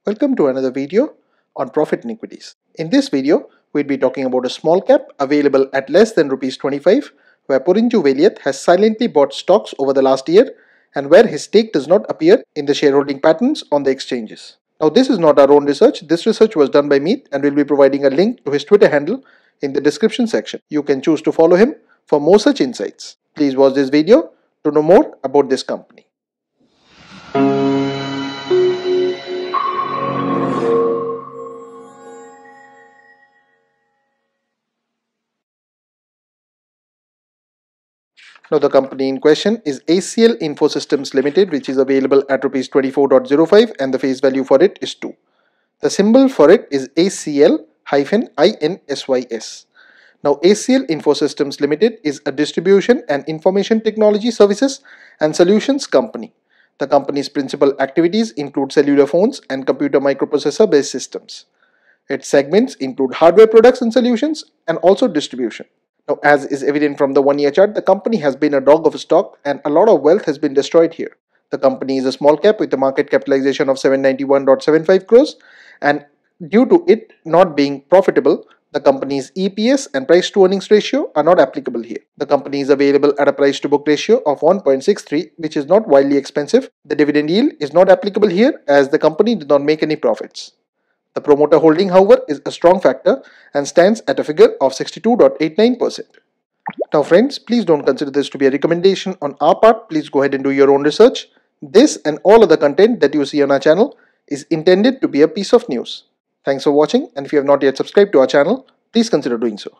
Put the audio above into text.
Welcome to another video on profit in equities. In this video, we'll be talking about a small cap available at less than Rs 25, where Porinju Veliyath has silently bought stocks over the last year and where his stake does not appear in the shareholding patterns on the exchanges. Now, this is not our own research. This research was done by Meet, and we'll be providing a link to his Twitter handle in the description section. You can choose to follow him for more such insights. Please watch this video to know more about this company. Now, the company in question is ACL Infosystems Limited, which is available at Rs 24.05 and the face value for it is 2. The symbol for it is ACL-INSYS. Now, ACL Infosystems Limited is a distribution and information technology services and solutions company. The company's principal activities include cellular phones and computer microprocessor-based systems. Its segments include hardware products and solutions and also distribution. Now, as is evident from the one-year chart, the company has been a dog of a stock and a lot of wealth has been destroyed here. The company is a small cap with a market capitalization of 791.75 crores, and due to it not being profitable, the company's EPS and price to earnings ratio are not applicable here. The company is available at a price to book ratio of 1.63, which is not wildly expensive. The dividend yield is not applicable here as the company did not make any profits. The promoter holding, however, is a strong factor and stands at a figure of 62.89%. Now friends, please don't consider this to be a recommendation on our part. Please go ahead and do your own research. This and all other content that you see on our channel is intended to be a piece of news. Thanks for watching, and if you have not yet subscribed to our channel, please consider doing so.